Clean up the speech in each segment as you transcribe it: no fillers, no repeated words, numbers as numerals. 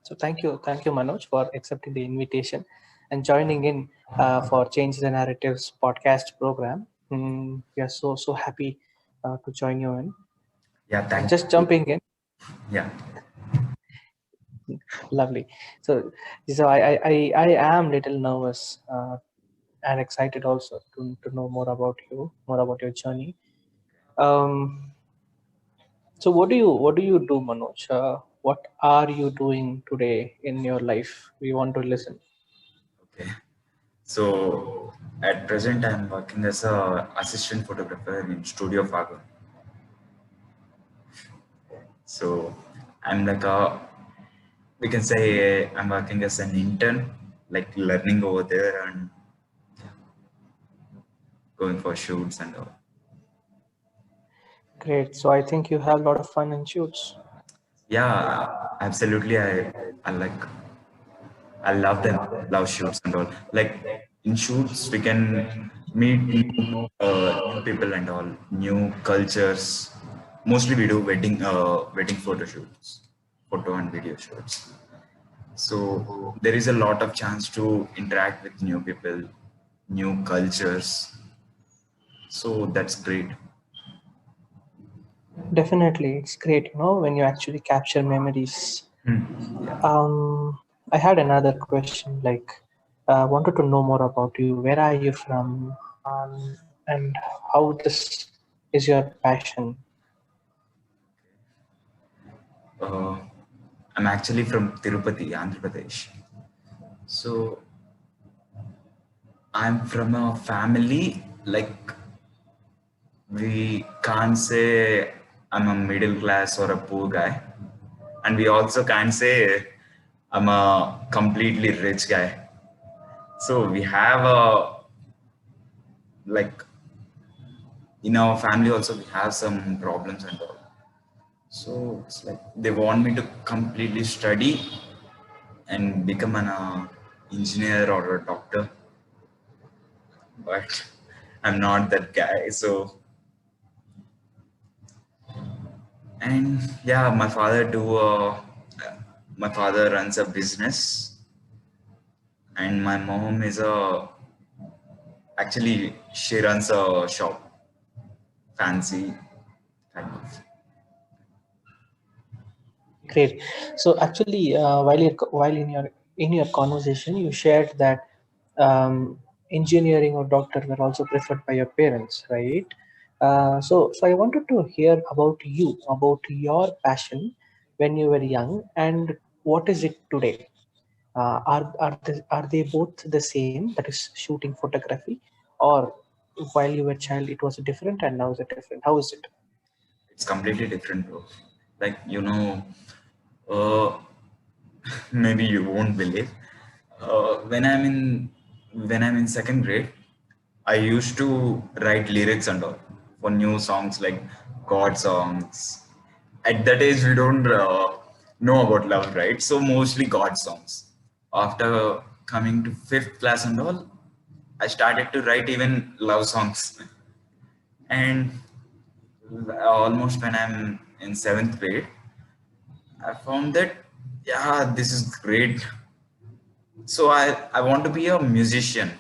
So thank you, Manoj, for accepting the invitation and joining in for Change the Narratives podcast program. We are so happy to join you in. Yeah, And thank just you. jumping in, Yeah. lovely. So I am little nervous and excited also to know more about you, more about your journey. Um, so what do you do, Manoj? What are you doing today in your life? We want to listen. Okay. So at present, I'm working as a assistant photographer in Studio Fargo. So I'm like a, we can say I'm working as an intern, like learning over there and going for shoots and all. Great. So I think you have a lot of fun in shoots. Yeah, absolutely. I like, I love them, love shoots and all. Like in shoots, we can meet new people and all, new cultures. Mostly we do wedding photo shoots, photo and video shoots. So there is a lot of chance to interact with new people, new cultures. So that's great. Definitely, it's great, when you actually capture memories. Hmm. Yeah. I had another question, like, wanted to know more about you. Where are you from, and how this is your passion? Uh, I'm actually from Tirupati, Andhra Pradesh. So I'm from a family like we can't say I'm a middle class or a poor guy, and we also can't say I'm a completely rich guy. So we have a like in our family also we have some problems and all. So it's like they want me to completely study and become an engineer or a doctor, but I'm not that guy. So and yeah, my father runs a business, and my mom is a actually she runs a shop, fancy kind of. Great. So actually, while in your conversation, you shared that engineering or doctor were also preferred by your parents, right? So I wanted to hear about you, about your passion when you were young, and what is it today? Are they both the same? That is shooting photography, or while you were child it was different and now is it different? How is it? It's completely different, bro. Like uh, maybe you won't believe. When I'm in second grade, I used to write lyrics and all for new songs like God songs. At that age, we don't know about love, right? So mostly God songs. After coming to fifth class and all, I started to write even love songs. And almost when I'm in seventh grade, I found that yeah, this is great. So I want to be a musician.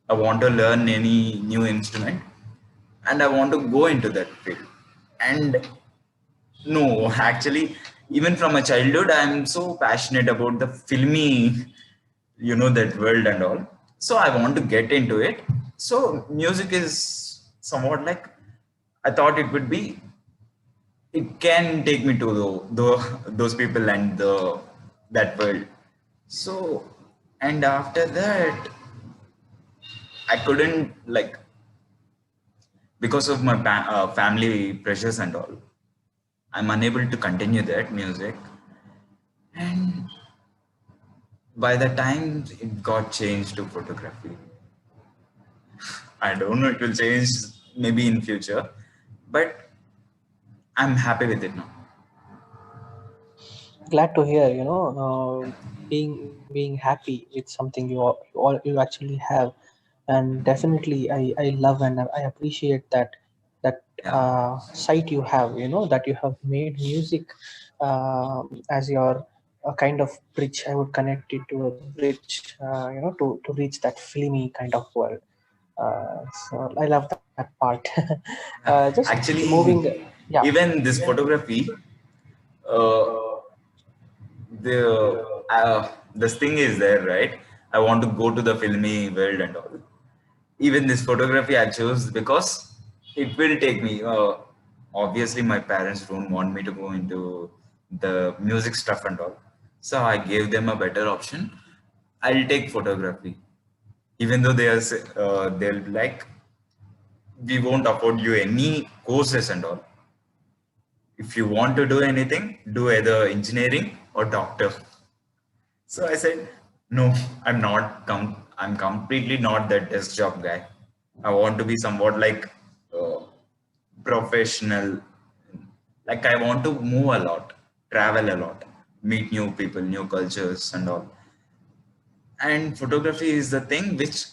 I want to learn any new instrument and I want to go into that field. And no, actually, even from a childhood, I'm so passionate about the filmy, that world and all. So I want to get into it. So music is somewhat like I thought it would be. It can take me to those people and that world. So and after that, I couldn't like because of my family pressures and all. I'm unable to continue that music, and by the time it got changed to photography, I don't know it will change maybe in future, but I'm happy with it now. Glad to hear, being happy with something you actually have. And definitely I love and I appreciate that Yeah, site you have, that you have made music as your a kind of bridge. I would connect it to a bridge, to reach that filmy kind of world. So I love that part. Just moving, Actually, yeah. even this photography, uh, the this thing is there, right? I want to go to the filmy world and all. Even this photography I chose because it will take me. Obviously, my parents don't want me to go into the music stuff and all, so I gave them a better option. I'll take photography, even though they'll be like, we won't afford you any courses and all. If you want to do anything, do either engineering or doctor. So I said, no, I'm not. I'm completely not that desk job guy. I want to be somewhat like uh, professional. Like I want to move a lot, travel a lot, meet new people, new cultures, and all. And photography is the thing which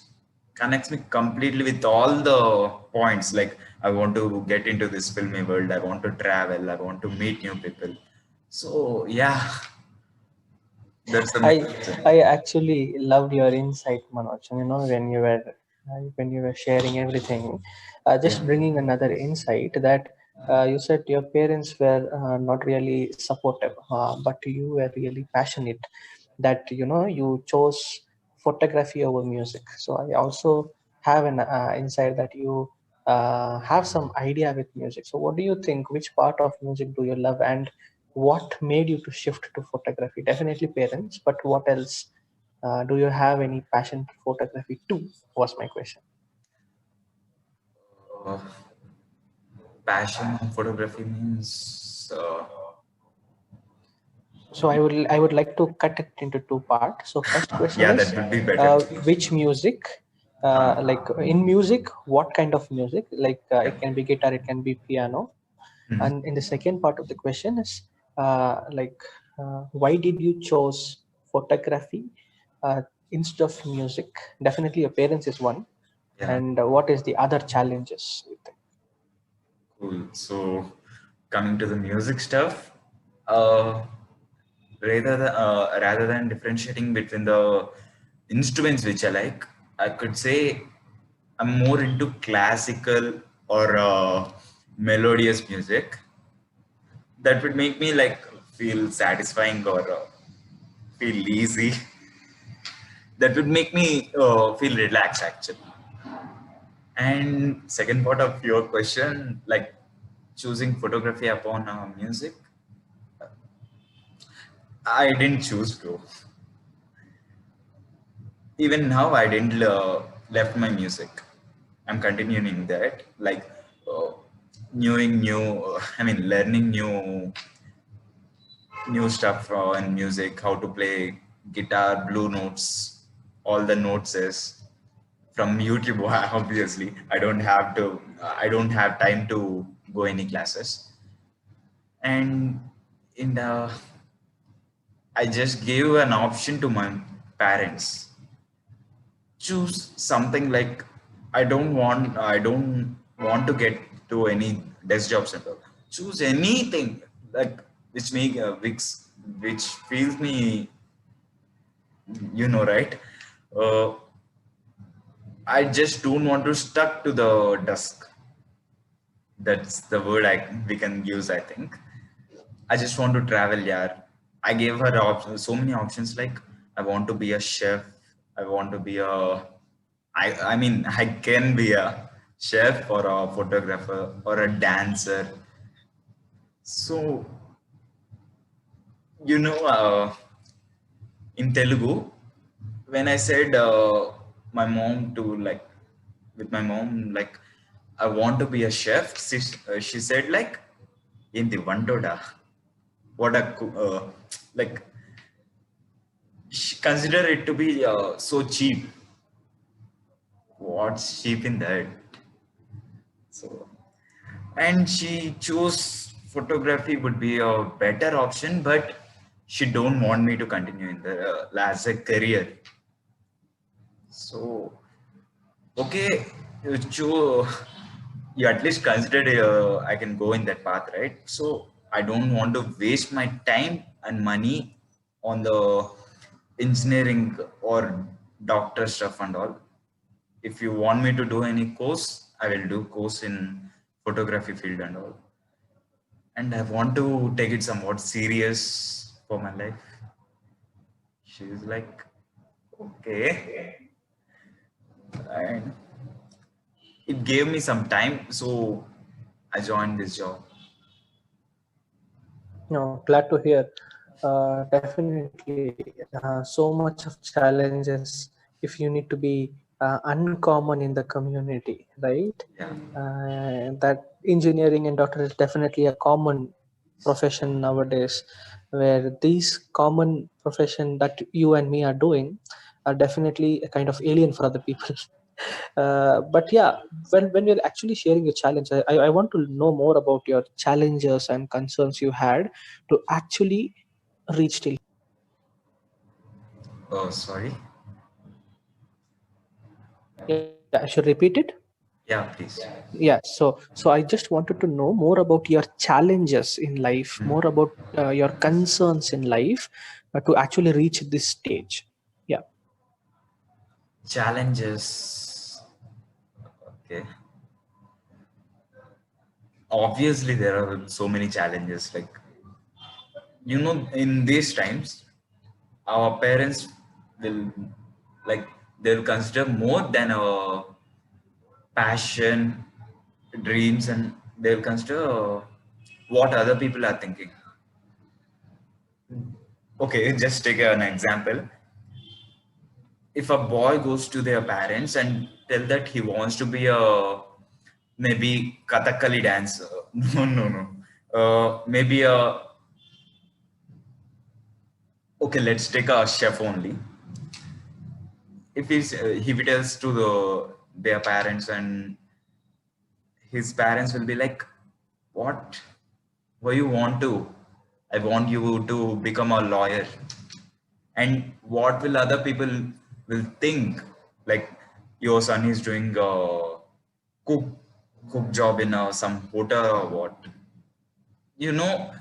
connects me completely with all the points. Like I want to get into this filmy world. I want to travel. I want to meet new people. So yeah, that's the main I reason. I actually loved your insight, Manoj. When you were sharing everything, Yeah. just bringing another insight that you said your parents were not really supportive, but you were really passionate. That you chose photography over music. So I also have an insight that you have some idea with music. So what do you think? Which part of music do you love, and what made you to shift to photography? Definitely parents, but what else? Do you have any passion for photography too? Was my question. Uh, Passion of photography means So I would like to cut it into two parts. So first question yeah, is, that would be better. which music? Like in music, what kind of music? Like Yeah. it can be guitar, it can be piano. And in the second part of the question is, why did you chose photography uh, instead of music? Definitely, your parents is one. Yeah. And what is the other challenges you think? Cool. So coming to the music stuff, uh, rather than differentiating between the instruments which I like, I could say I'm more into classical or melodious music that would make me like feel satisfying or feel easy. That would make me feel relaxed actually. And second part of your question, like choosing photography upon music, I didn't choose to. Even now, I didn't left my music. I'm continuing that, like uh, learning new stuff in music, how to play guitar, blue notes, all the notes is from YouTube. Obviously, I don't have time to go any classes. And in the I just gave an option to my parents. Choose something like I don't want to get to any desk jobs and all. Choose anything like which feels me, right? Uh, I just don't want to stuck to the desk. That's the word we can use, I think. I just want to travel, yeah. I gave her so many options like I want to be a chef, I want to be I can be a chef or a photographer or a dancer. So, you know, in Telugu, when I said my mom to like, with my mom, like, I want to be a chef, she said, like, in the Vandoda, what a, like, consider it to be so cheap. What's cheap in that? So, and she chose photography would be a better option, but she don't want me to continue in the as a career. So, okay, you at least considered I can go in that path, right? So I don't want to waste my time and money on the engineering or doctor stuff and all. If you want me to do any course, I will do course in photography field and all. And I want to take it somewhat serious for my life. She's like, okay. And it gave me some time, so I joined this job. No, glad to hear. Definitely, so much of challenges if you need to be uncommon in the community, right? Yeah. That engineering and doctor is definitely a common profession nowadays, where these common profession that you and me are doing are definitely a kind of alien for other people. But yeah, when you're actually sharing your challenge, I want to know more about your challenges and concerns you had to actually reach till. Oh, sorry. Yeah, I should repeat it. Yeah, please. Yeah, so I just wanted to know more about your challenges in life, Hmm. more about your concerns in life to actually reach this stage. Yeah. Challenges. Okay. Obviously, there are so many challenges. Like, in these times, our parents will, like, they'll consider more than our passion, dreams, and they'll consider what other people are thinking. Okay, just take an example. If a boy goes to their parents and tell that he wants to be a maybe Kathakali dancer, no, no, no, maybe a okay, let's take a chef only. If he tells to their parents, and his parents will be like, what? Why you want to? I want you to become a lawyer. And what will other people will think? Like your son is doing a cook cook job in some hotel or what? You know,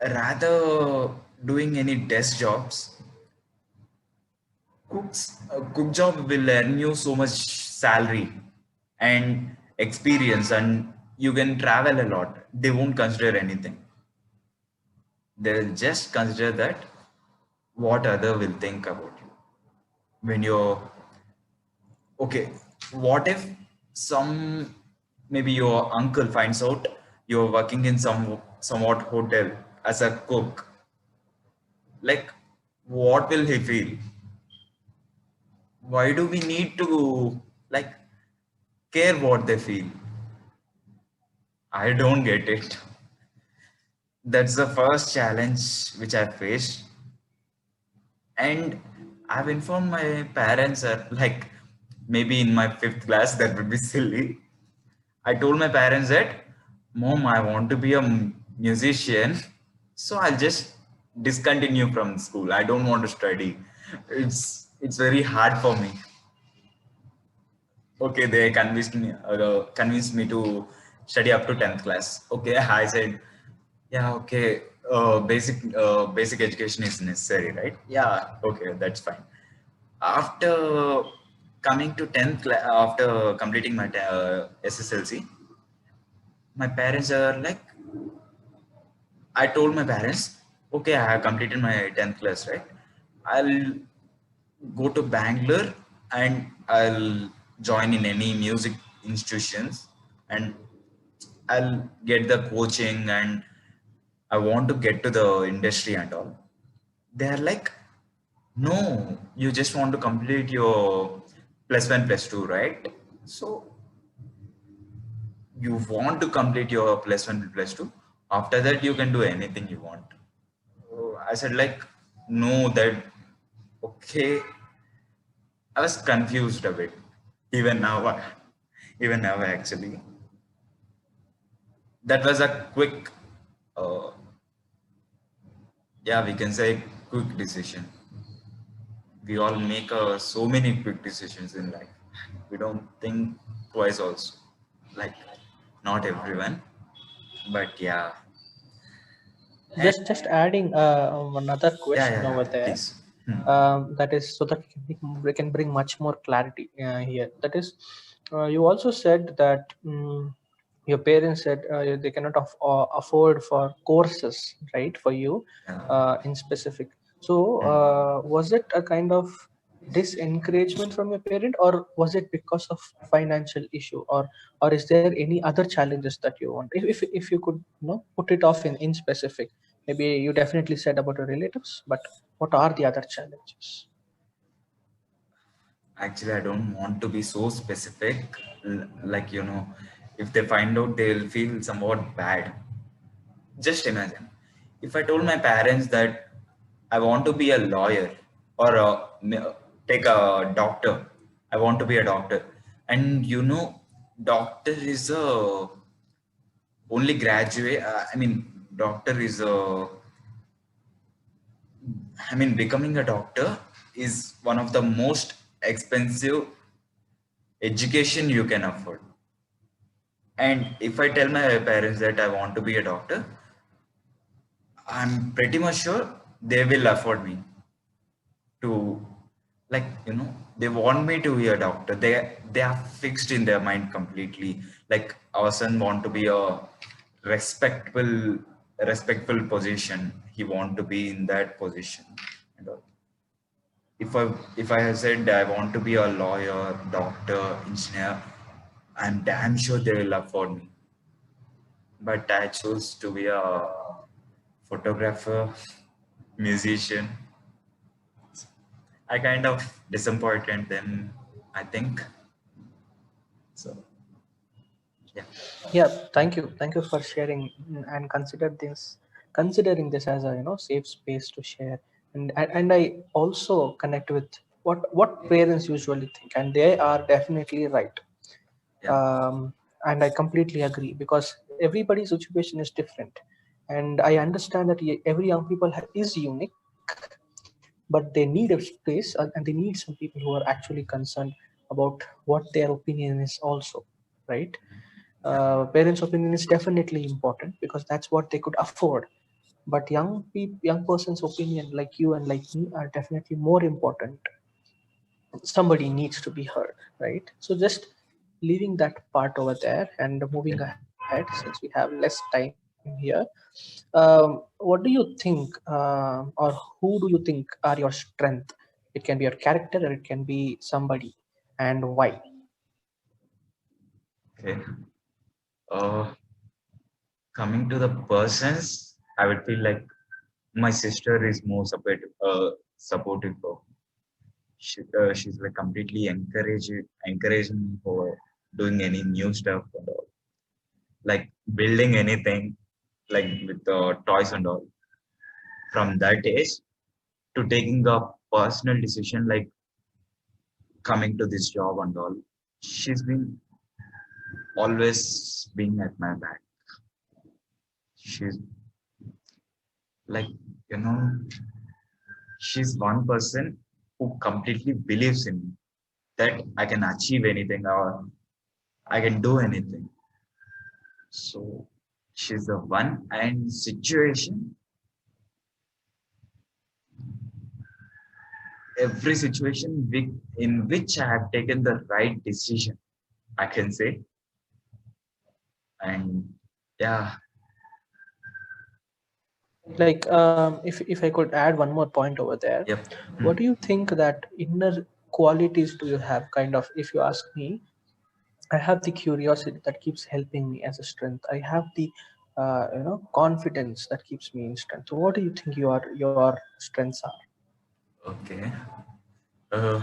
rather doing any desk jobs, a cook job will earn you so much salary and experience, and you can travel a lot. They won't consider anything. They'll just consider that what other will think about you when you're okay. What if some maybe your uncle finds out you're working in somewhat hotel as a cook? Like, what will he feel? Why do we need to like care what they feel? I don't get it. That's the first challenge which I faced. And I've informed my parents at like maybe in my fifth class, that would be silly. I told my parents that, Mom, I want to be a musician, so I'll just discontinue from school. I don't want to study. It's very hard for me. Okay, they convinced me to study up to 10th class. Okay, I said, yeah, okay. Basic education is necessary, right? Yeah, okay, that's fine. After coming to 10th class, after completing my SSLC, my parents are like, I told my parents, okay, I have completed my 10th class, right? I'll go to Bangalore and I'll join in any music institutions, and I'll get the coaching, and I want to get to the industry and all. They're like, no, you just want to complete your plus one, plus two, right? So you want to complete your plus one, plus two. After that, you can do anything you want. So I said like, no, that okay. I was confused a bit. Even now, even now actually, that was a quick, uh, yeah, we can say quick decision. We all make so many quick decisions in life. We don't think twice also. Like, not everyone, but yeah. And Just adding another yeah, question yeah, over yeah, there. please. Hmm. That is so that we can bring much more clarity here. That is, you also said that your parents said they cannot afford for courses, right, for you Yeah. in specific. So, Hmm. was it a kind of disencouragement from your parent, or was it because of financial issue, or is there any other challenges that you want? If you could, put it off in specific. Maybe you definitely said about your relatives, but what are the other challenges? Actually, I don't want to be so specific. Like, if they find out, they'll feel somewhat bad. Just imagine if I told my parents that I want to be a lawyer or take a doctor. I want to be a doctor, and doctor is a only graduate. I mean, doctor is a. I mean, becoming a doctor is one of the most expensive education you can afford. And if I tell my parents that I want to be a doctor, I'm pretty much sure they will afford me to, like, they want me to be a doctor. They are fixed in their mind completely. Like, our son want to be a respectful respectful position. He want to be in that position. And if I have said I want to be a lawyer, doctor, engineer, I'm damn sure they will afford me. But I chose to be a photographer, musician. I kind of disappointed them, I think. So, yeah. Yeah, thank you for sharing, and considering this as a safe space to share. And I also connect with what parents usually think, and they are definitely right. Yeah. And I completely agree, because everybody's situation is different, and I understand that every young people is unique, but they need a space, and they need some people who are actually concerned about what their opinion is also, right? Yeah. Parents' opinion is definitely important because that's what they could afford. But young person's opinion, like you and like me, are definitely more important. Somebody needs to be heard, right? So just leaving that part over there and moving Okay. ahead, since we have less time here. What do you think, or who do you think are your strength? It can be your character, or it can be somebody, and why. Okay. Uh, Coming to the persons, I would feel like my sister is more supportive of. She's like completely encouraging me for doing any new stuff and all, like building anything, like with toys and all. From that age to taking a personal decision, like coming to this job and all, she's been always being at my back. She's like, you know, she's one person who completely believes in me that I can achieve anything or I can do anything. So she's the one. And situation, every situation in which I have taken the right decision, I can say. And yeah. Like, if I could add one more point over there, Yep. what Hmm. do you think that inner qualities do you have? Kind of, if you ask me, I have the curiosity that keeps helping me as a strength. I have the confidence that keeps me in strength. So what do you think your strengths are? Okay. Uh,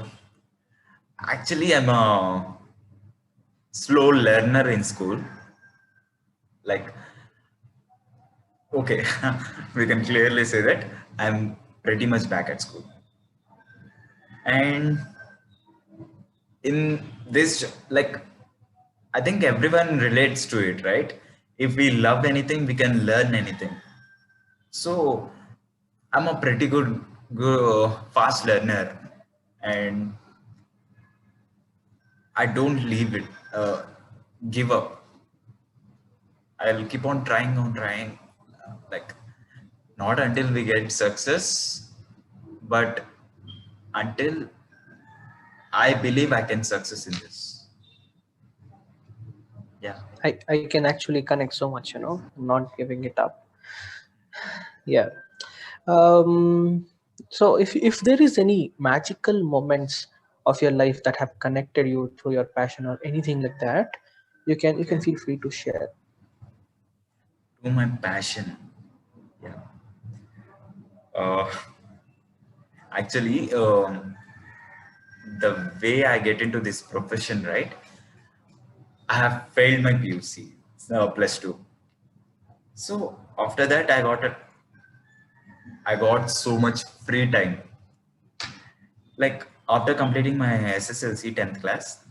Actually, I'm a slow learner in school. Like, okay, we can clearly say that I'm pretty much back at school. And in this, like, I think everyone relates to it, right? If we love anything, we can learn anything. So I'm a pretty good fast learner, and I don't leave it, give up. I'll keep on trying, like. Not until we get success, but until I believe I can success in this. Yeah. I can actually connect so much, not giving it up. Yeah. So if there is any magical moments of your life that have connected you through your passion or anything like that, you can feel free to share. To my passion. Yeah. Uh, actually, the way I get into this profession, right? I have failed my PUC, plus two. So after that, I got so much free time. Like after completing my SSLC 10th class,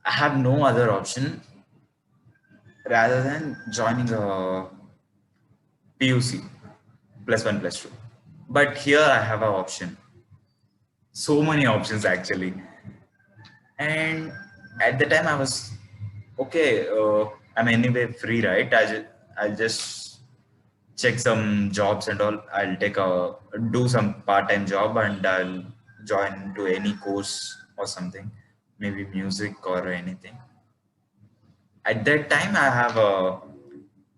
I have no other option rather than joining a PUC plus one plus two. But here I have an option. So many options actually. And at the time I was okay. I'm anyway free, right? I'll just check some jobs and all. I'll take a do some part-time job and I'll join to any course or something, maybe music or anything. At that time, I have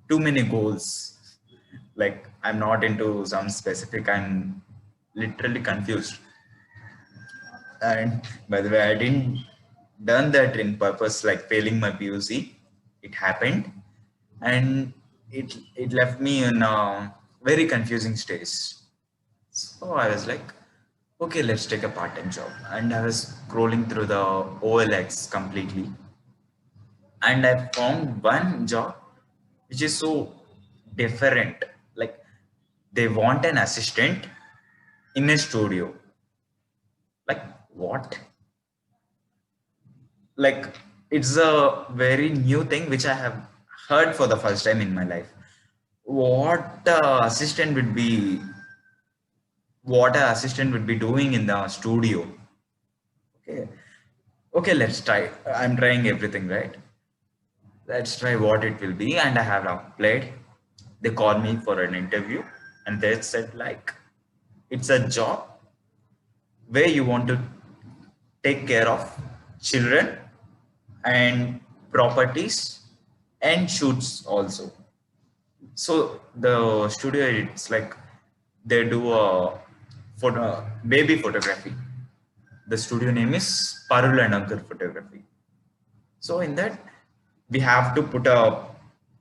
too many goals. Like I'm not into some specific. I'm literally confused. And by the way, I didn't done that in purpose, like failing my PUC. It happened, and it left me in a very confusing stage. So I was like, okay, let's take a part-time job. And I was scrolling through the OLX completely, and I found one job which is so different. Like they want an assistant in a studio. Like what? Like it's a very new thing which I have heard for the first time in my life. What assistant would be? What an assistant would be doing in the studio? Okay, okay, let's try. I'm trying everything, right? Let's try what it will be. And I have applied. They called me for an interview, and they said like, it's a job where you want to take care of children and properties and shoots also. So the studio, it's like they do a baby photography. The studio name is Parul and Ankar Photography. So in that, we have to put a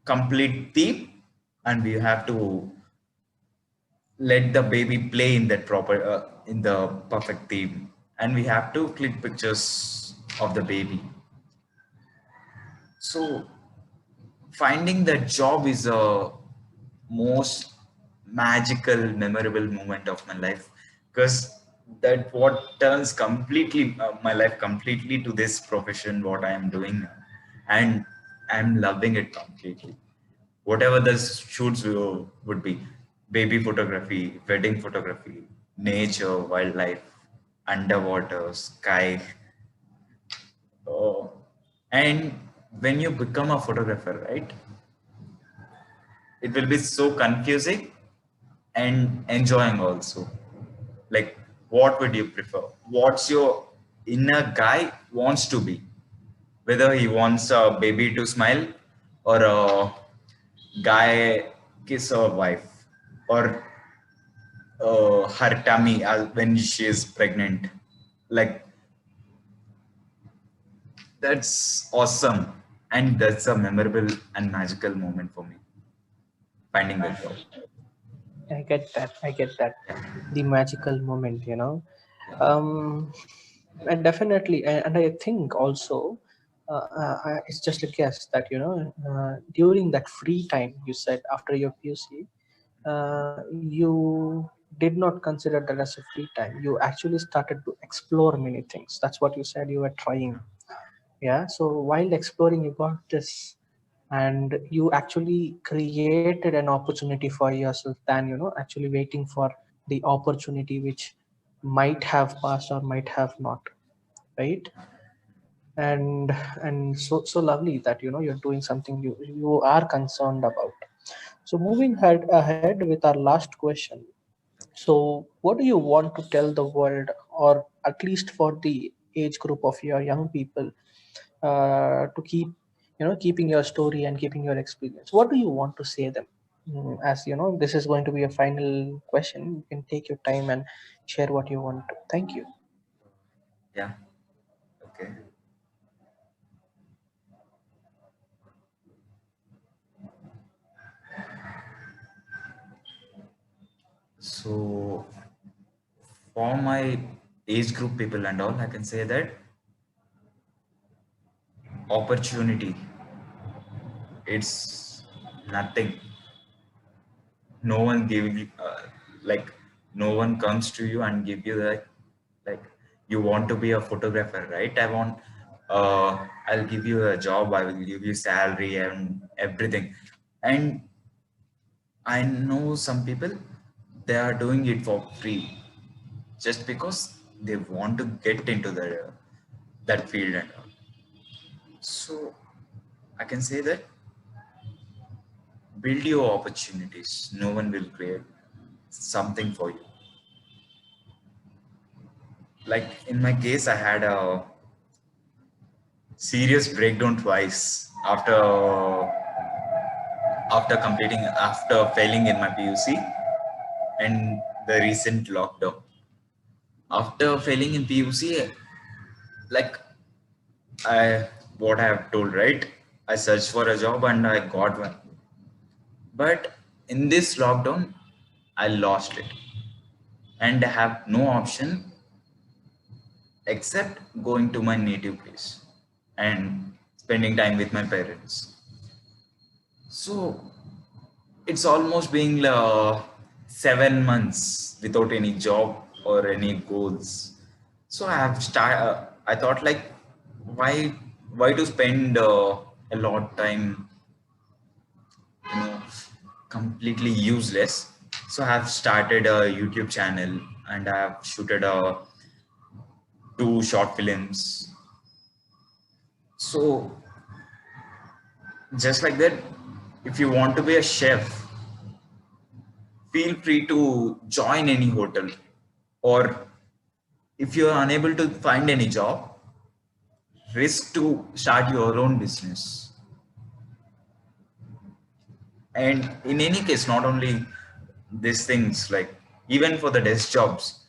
complete theme, and we have to let the baby play in that proper in the perfect theme, and we have to click pictures of the baby. So finding that job is a most magical memorable moment of my life, because that what turns completely my life completely to this profession what I am doing now. And I'm loving it completely. Whatever the shoots would be, baby photography, wedding photography, nature, wildlife, underwater, sky. Oh, and when you become a photographer, right, it will be so confusing and enjoying also. Like, what would you prefer? What's your inner guy wants to be? Whether he wants a baby to smile, or a guy kiss her wife, or her tummy when she is pregnant. Like, that's awesome. And that's a memorable and magical moment for me, finding that job. I get that. I get that. The magical moment. Yeah. And definitely, and I think also, it's just a guess that during that free time you said after your PUC, you did not consider that as a free time. You actually started to explore many things. That's what you said you were trying. Yeah. So while exploring, you got this, and you actually created an opportunity for yourself than actually waiting for the opportunity which might have passed or might have not, right? And and so lovely that you're doing something you are concerned about. So moving ahead with our last question. So what do you want to tell the world, or at least for the age group of your young people, to keep, keeping your story and keeping your experience? What do you want to say them? As you know, this is going to be a final question. You can take your time and share what you want to. Thank you. Yeah. Okay. So for my age group people and all, I can say that opportunity, it's nothing. No one give you, like, no one comes to you and give you that, like, you want to be a photographer, right? I'll give you a job, I will give you salary and everything. And I know some people, they are doing it for free just because they want to get into that field and all. So I can say that build your opportunities. No one will create something for you. Like in my case, I had a serious breakdown twice after failing in my PUC and the recent lockdown. After failing in PUC, like I what I have told, right? I searched for a job and I got one. But in this lockdown, I lost it and I have no option except going to my native place and spending time with my parents. So it's almost been 7 months without any job or any goals. So I thought like, why why to spend a lot time, you know, completely useless. So I have started a YouTube channel and I have shooted 2 short films. So just like that, if you want to be a chef, feel free to join any hotel, or if you are unable to find any job, risk to start your own business. And in any case, not only these things, like even for the desk jobs,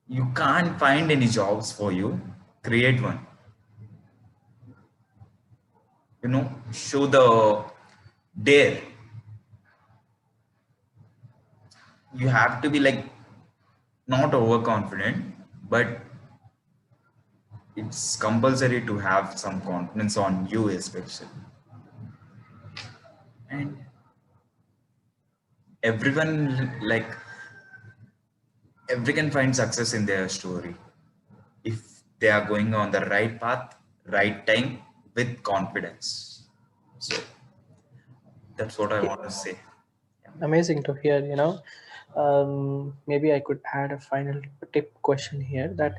you can't find any jobs for you, create one. Show the dare. You have to be like not overconfident, but it's compulsory to have some confidence on you especially. And everyone, like, everyone finds success in their story if they are going on the right path, right time, with confidence. So that's what I Okay, want to say. amazing to hear. Maybe I could add a final tip question here, that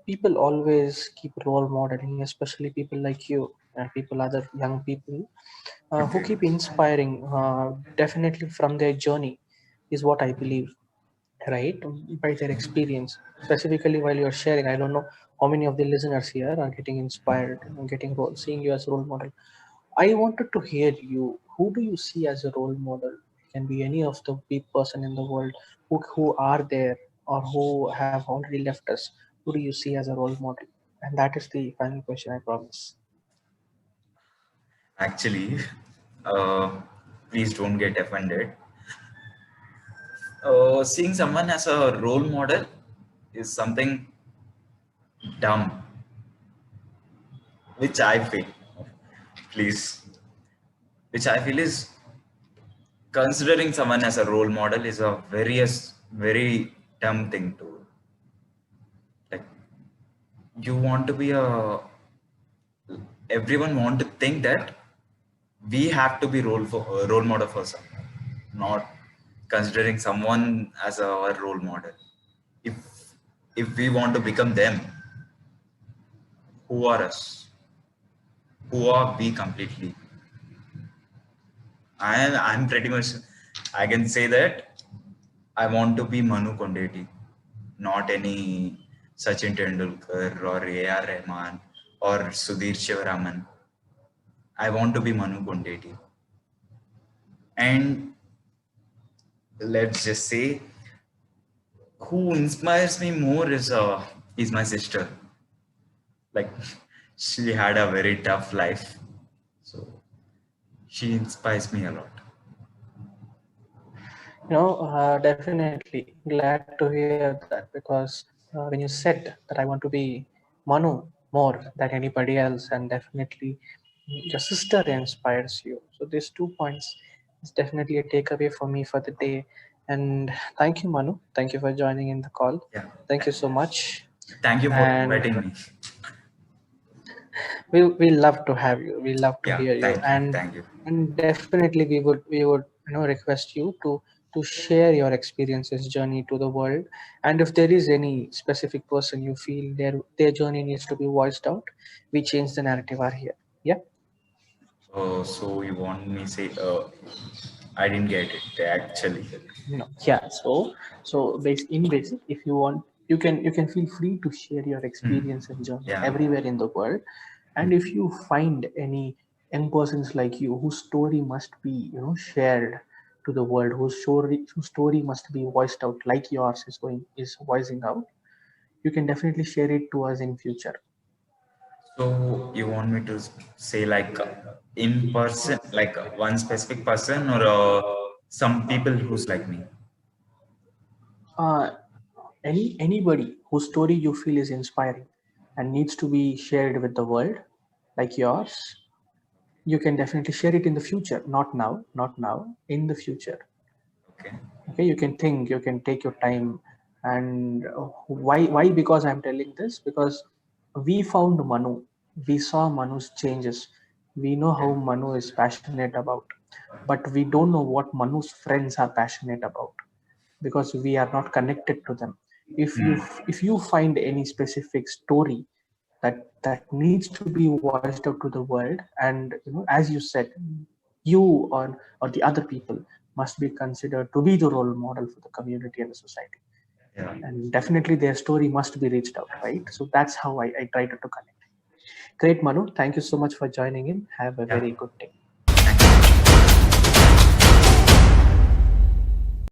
people always keep role modeling, especially people like you and people, other young people, who Okay. keep inspiring, definitely from their journey, is what I believe, right? By their experience, specifically while you're sharing. I don't know how many of the listeners here are getting inspired and getting seeing you as a role model. I wanted to hear you. Who do you see as a role model? It can be any of the big person in the world who are there or who have already left us. Who do you see as a role model? And that is the final question, I promise. Actually, please don't get offended. Seeing someone as a role model is something dumb, which I feel. Please, which I feel is considering someone as a role model is a very dumb thing to, like. You want to be a Everyone want to think that we have to be role model for someone, not considering someone as our role model. If we want to become them, who are us? Who are we completely? I'm pretty much, I can say that I want to be Manu Kondeti, not any Sachin Tendulkar or A.R. Rahman or Sudhir Shivaraman. I want to be Manu Kondeti. And let's just say, who inspires me more is my sister. Like, she had a very tough life, so she inspires me a lot. Definitely glad to hear that, because when you said that I want to be Manu more than anybody else, and definitely your sister inspires you. So these 2 points is definitely a takeaway for me for the day. And thank you, Manu. Thank you for joining in the call. Yeah. Thank you so much. Thank you for And inviting me. we love to have you. We love to Yeah, hear you. thank you. Thank you. And definitely we would request you to share your experiences journey to the world. And if there is any specific person you feel their journey needs to be voiced out, we change the narrative are here. Yeah. So you want me say, I didn't get it actually. No. Yeah. In basic, if you want, you can feel free to share your Hmm. experience and journey Yeah. everywhere in the world. And if you find any young persons like you whose story must be shared to the world, whose story must be voiced out like yours is voicing out, you can definitely share it to us in future. So you want me to say like in person, like one specific person, or some people who's like me? uh, anybody whose story you feel is inspiring and needs to be shared with the world like yours, you can definitely share it in the future, not now, in the future. Okay. Okay, you can think, you can take your time. And why because I'm telling this, because we found Manu, we saw Manu's changes, we know how Okay. Manu is passionate about, but we don't know what Manu's friends are passionate about, because we are not connected to them. If you find any specific story that needs to be voiced out to the world, and as you said, you or the other people must be considered to be the role model for the community and the society, Yeah. and definitely their story must be reached out, right? So that's how I try to connect. Great, Manu, thank you so much for joining in. Have a Yeah. very good day.